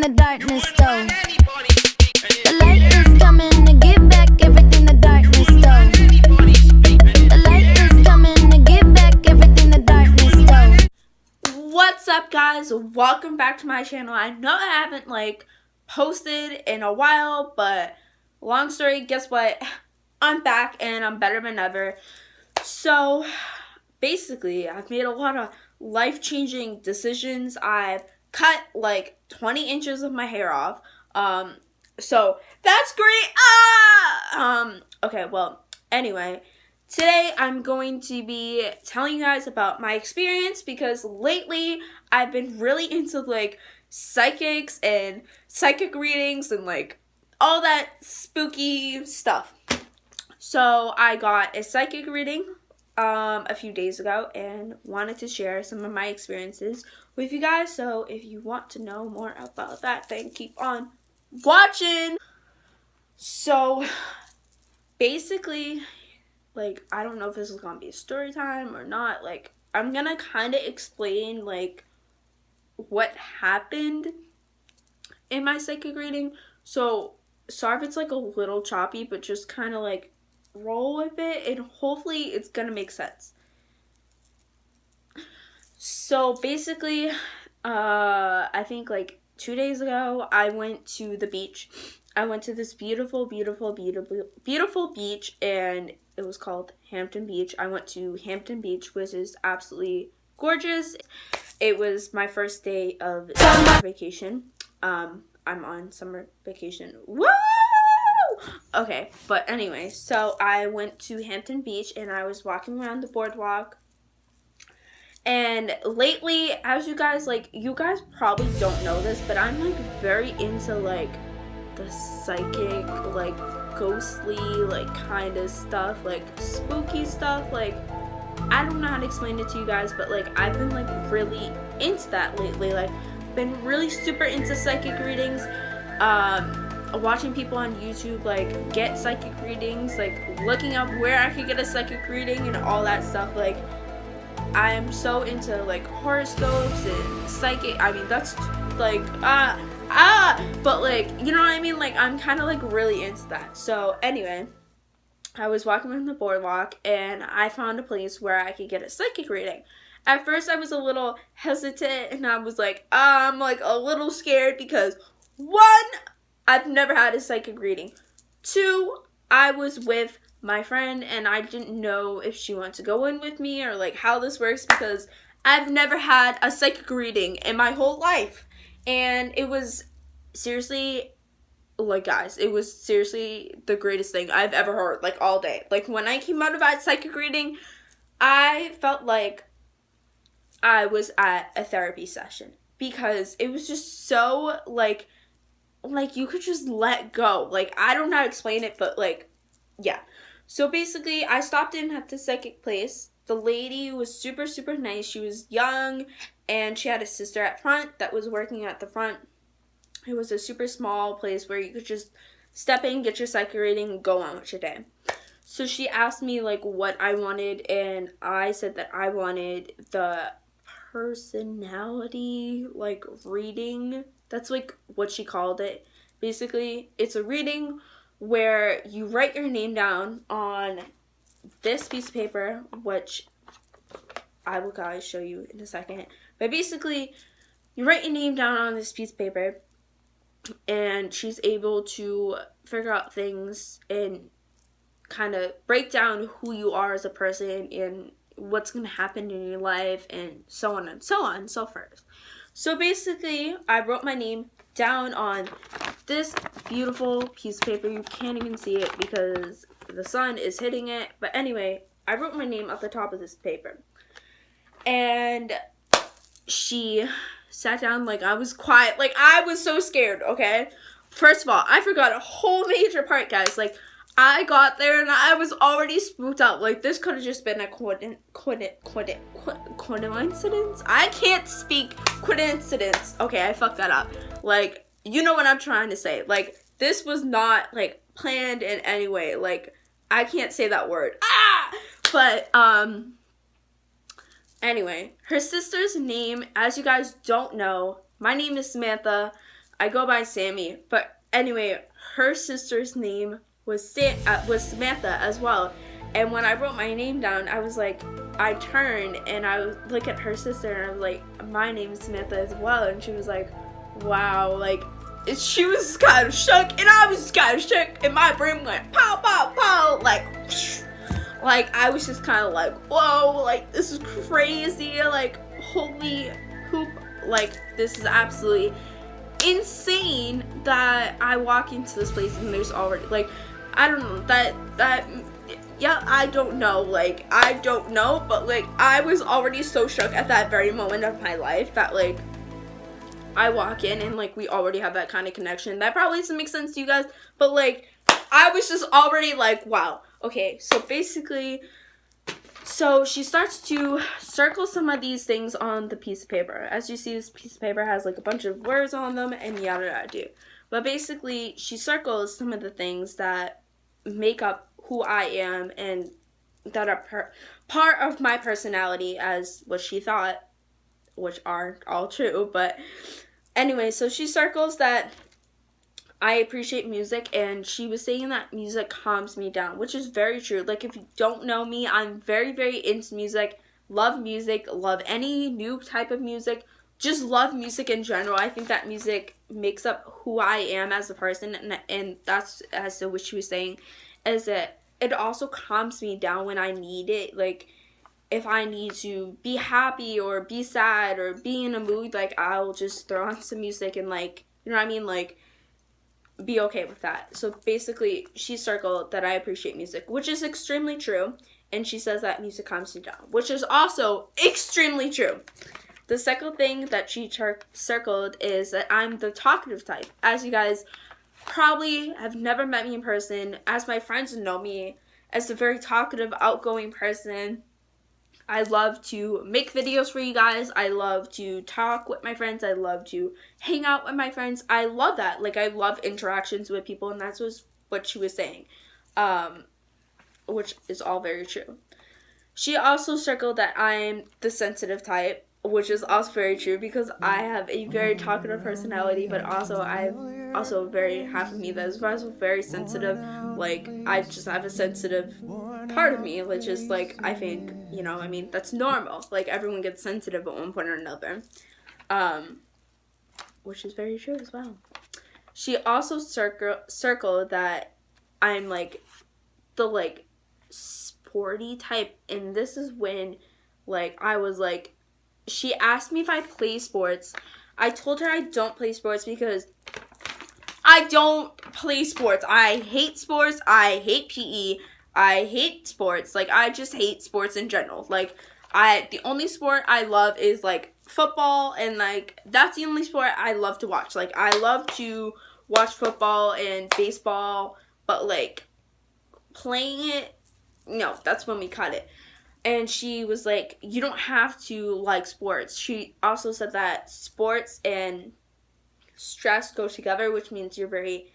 the darkness stole. The light is coming to give back everything the darkness stole. The light is coming to give back everything the darkness stole. What's up, guys? Welcome back to my channel. I know I haven't posted in a while, but long story, guess what? I'm back and I'm better than ever. So basically, I've made a lot of life-changing decisions. I've cut like 20 inches of my hair off. So that's great. Okay, well, anyway, today I'm going to be telling you guys about my experience because lately I've been really into psychics and psychic readings and all that spooky stuff. So I got a psychic reading a few days ago and wanted to share some of my experiences with you guys. So if you want to know more about that, then keep on watching. So basically, I don't know if this is gonna be a story time or not. I'm gonna kind of explain what happened in my psychic reading. So sorry if it's a little choppy, but just kind of roll with it and hopefully it's gonna make sense. So basically, I think 2 days ago I went to the beach. I went to this beautiful beach, and it was called Hampton Beach. I went to Hampton Beach, which is absolutely gorgeous. It was my first day of summer vacation. I'm on summer vacation. Woo! Okay, but anyway, so I went to Hampton Beach and I was walking around the boardwalk. And lately, as you guys probably don't know this, but I'm very into the psychic, ghostly, kind of stuff, spooky stuff. I don't know how to explain it to you guys, but I've been really into that lately. Been really super into psychic readings. Watching people on YouTube get psychic readings, looking up where I could get a psychic reading and all that stuff. I am so into horoscopes and psychic. I mean, that's but you know what I mean? I'm kind of really into that. So anyway, I was walking on the boardwalk and I found a place where I could get a psychic reading. At first I was a little hesitant and I was I'm a little scared because 1, I've never had a psychic reading. 2, I was with my friend and I didn't know if she wanted to go in with me or how this works because I've never had a psychic reading in my whole life. And it was seriously, guys, it was seriously the greatest thing I've ever heard, all day. When I came out of that psychic reading, I felt like I was at a therapy session because it was just so, you could just let go. I don't know how to explain it, but, yeah. So, basically, I stopped in at the psychic place. The lady was super, super nice. She was young, and she had a sister at front that was working at the front. It was a super small place where you could just step in, get your psychic reading, and go on with your day. So, she asked me, what I wanted, and I said that I wanted the personality, reading. That's, what she called it. Basically, it's a reading where you write your name down on this piece of paper, which I will guys show you in a second. But basically, you write your name down on this piece of paper, and she's able to figure out things and kind of break down who you are as a person and what's going to happen in your life and so on and so on and so forth. So basically, I wrote my name down on this beautiful piece of paper. You can't even see it because the sun is hitting it. But anyway, I wrote my name at the top of this paper. And she sat down I was quiet. I was so scared, okay? First of all, I forgot a whole major part, guys. I got there and I was already spooked out. This could have just been a coincidence. I can't speak coincidence. Okay, I fucked that up. You know what I'm trying to say. This was not, planned in any way. I can't say that word. But, anyway, her sister's name, as you guys don't know, my name is Samantha. I go by Sammy, but anyway, her sister's name was Samantha as well. And when I wrote my name down, I was like, I turned and I would look at her sister and I was like, my name is Samantha as well. And she was like, wow, like, she was kind of shook and I was kind of shook and my brain went pow, pow, pow, like I was just kind of like, whoa, like, this is crazy, like, holy hoop, like, this is absolutely insane that I walk into this place and there's already, like, I don't know, I don't know, like, I don't know, but, like, I was already so shook at that very moment of my life that, like, I walk in and, like, we already have that kind of connection. That probably doesn't make sense to you guys, but, like, I was just already like, wow. Okay, so basically, so she starts to circle some of these things on the piece of paper. As you see, this piece of paper has, like, a bunch of words on them and yada yada do. But basically, she circles some of the things that make up who I am and that are part of my personality, as what she thought, which aren't all true. But anyway, so she circles that I appreciate music, and she was saying that music calms me down, which is very true. Like, if you don't know me, I'm very, very into music, love any new type of music, just love music in general. I think that music makes up who I am as a person, and that's as to what she was saying, is that it also calms me down when I need it. Like, if I need to be happy or be sad or be in a mood, like, I'll just throw on some music and, like, you know what I mean, like, be okay with that. So basically, she circled that I appreciate music, which is extremely true, and she says that music calms me down, which is also extremely true. The second thing that she circled is that I'm the talkative type. As you guys probably have never met me in person, as my friends know me as a very talkative, outgoing person. I love to make videos for you guys. I love to talk with my friends. I love to hang out with my friends. I love that. Like, I love interactions with people, and that's what she was saying, which is all very true. She also circled that I'm the sensitive type, which is also very true, because I have a very talkative personality, but also I'm also very half of me that is also very sensitive. Like, I just have a sensitive part of me, which is, like, I think, you know, I mean, that's normal. Like, everyone gets sensitive at one point or another, which is very true as well. She also circled that I'm, like, the, like, sporty type, and this is when, like, I was, like, she asked me if I play sports. I told her I don't play sports because I don't play sports. I hate sports. I hate PE. I hate sports. Like, I just hate sports in general. Like, the only sport I love is, like, football, and, like, that's the only sport I love to watch. Like, I love to watch football and baseball, but, like, playing it, no, that's when we cut it. And she was like, you don't have to like sports. She also said that sports and stress go together, which means you're very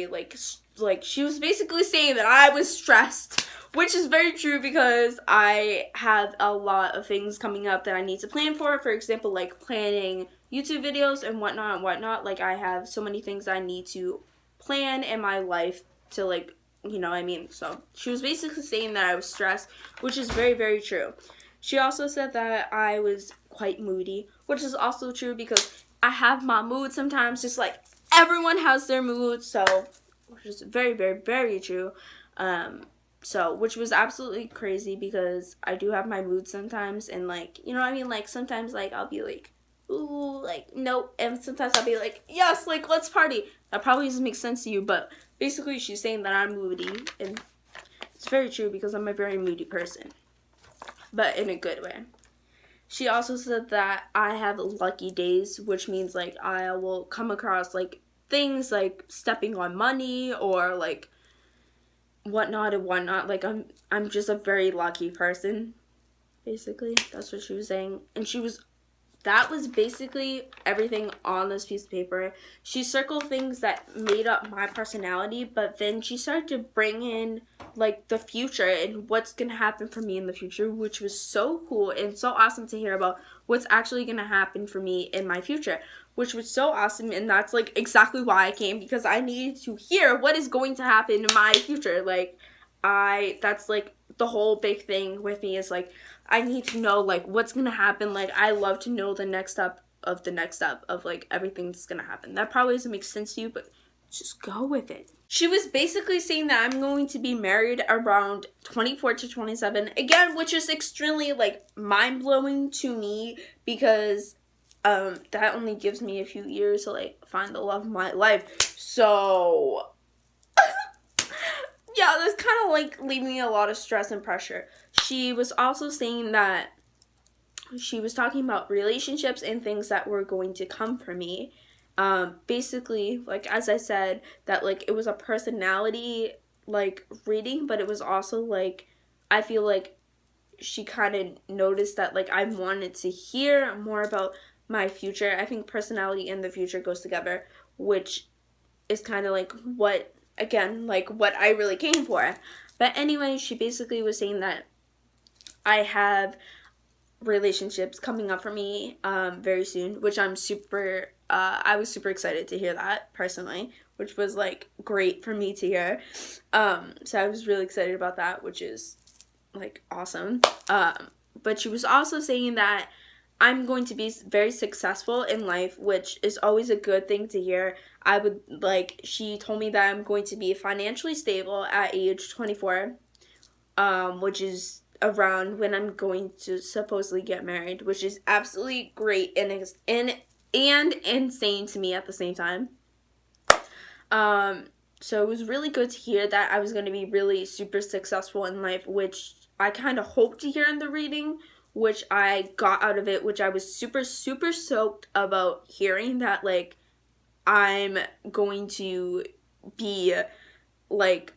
like she was basically saying that I was stressed, which is very true, because I have a lot of things coming up that I need to plan for. For example, like planning YouTube videos and whatnot. Like, I have so many things I need to plan in my life to, like, you know what I mean? So she was basically saying that I was stressed, which is very, very true. She also said that I was quite moody, which is also true, because I have my mood sometimes, just like everyone has their mood. So, which is very, very, very true. Which was absolutely crazy, because I do have my mood sometimes, and, like, you know what I mean? Like, sometimes, like, I'll be like, ooh, like, nope, and sometimes I'll be like, yes, like, let's party. That probably doesn't make sense to you, but basically she's saying that I'm moody, and it's very true, because I'm a very moody person, but in a good way. She also said that I have lucky days, which means, like, I will come across, like, things like stepping on money or, like, whatnot and whatnot. Like, I'm just a very lucky person, basically. That's what she was saying. And she was that was basically everything on this piece of paper. She circled things that made up my personality, but then she started to bring in like the future and what's gonna happen for me in the future, which was so cool and so awesome to hear about what's actually gonna happen for me in my future, which was so awesome. And that's like exactly why I came, because I needed to hear what is going to happen in my future. Like that's like the whole big thing with me, is like I need to know like what's gonna happen. Like I love to know the next step of like everything that's gonna happen. That probably doesn't make sense to you, but just go with it. She was basically saying that I'm going to be married around 24 to 27 again, which is extremely like mind-blowing to me, because that only gives me a few years to like find the love of my life. So yeah, that's kind of like leaving me a lot of stress and pressure. She was also saying that she was talking about relationships and things that were going to come for me. Basically, like as I said, that like it was a personality like reading, but it was also like I feel like she kind of noticed that like I wanted to hear more about my future. I think personality and the future goes together, which is kind of like what, again, like what I really came for. But anyway, she basically was saying that I have relationships coming up for me very soon, which I was super excited to hear that personally, which was like great for me to hear. So I was really excited about that, which is like awesome. But she was also saying that I'm going to be very successful in life, which is always a good thing to hear. She told me that I'm going to be financially stable at age 24, which is around when I'm going to supposedly get married, which is absolutely great and insane to me at the same time. So it was really good to hear that I was going to be really super successful in life, which I kind of hoped to hear in the reading, which I got out of it, which I was super, super stoked about hearing that, like, I'm going to be, like,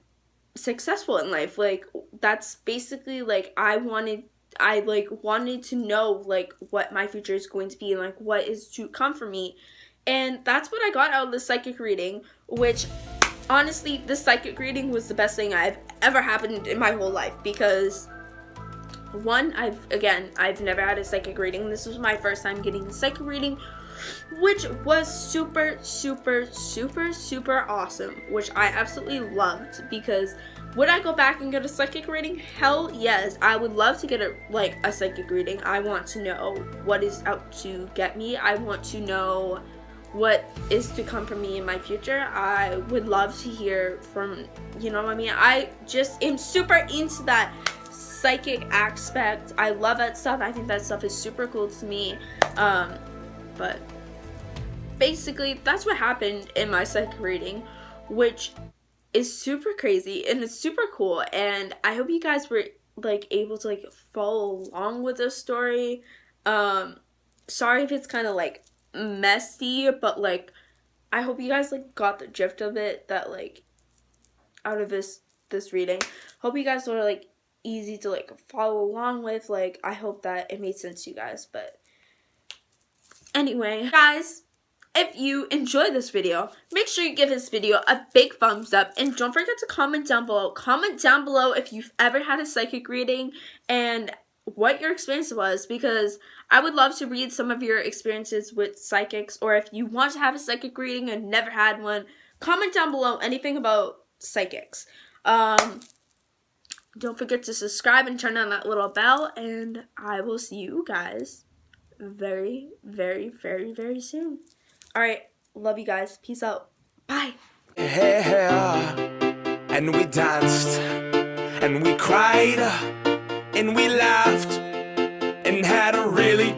successful in life. Like, that's basically, like, I wanted to know, like, what my future is going to be and, like, what is to come for me. And that's what I got out of the psychic reading, which, honestly, the psychic reading was the best thing I've ever happened in my whole life, because one, I've never had a psychic reading. This was my first time getting a psychic reading, which was super, super, super, super awesome, which I absolutely loved. Because would I go back and get a psychic reading? Hell yes, I would love to get a psychic reading. I want to know what is out to get me. I want to know what is to come for me in my future. I would love to hear from, you know what I mean? I just am super into that psychic aspect. I love that stuff. I think that stuff is super cool to me. But basically that's what happened in my psychic reading, which is super crazy and it's super cool. And I hope you guys were like able to like follow along with this story. Sorry if it's kind of like messy, but like I hope you guys like got the drift of it, that like out of this reading. Hope you guys were like easy to like follow along with. Like I hope that it made sense to you guys. But anyway, guys, if you enjoyed this video, make sure you give this video a big thumbs up, and don't forget to comment down below. Comment down below if you've ever had a psychic reading and what your experience was, because I would love to read some of your experiences with psychics. Or if you want to have a psychic reading and never had one, comment down below anything about psychics. Don't forget to subscribe and turn on that little bell, and I will see you guys very, very, very, very soon. Alright, love you guys. Peace out. Bye. Yeah, and we danced, and we cried, and we laughed, and had a really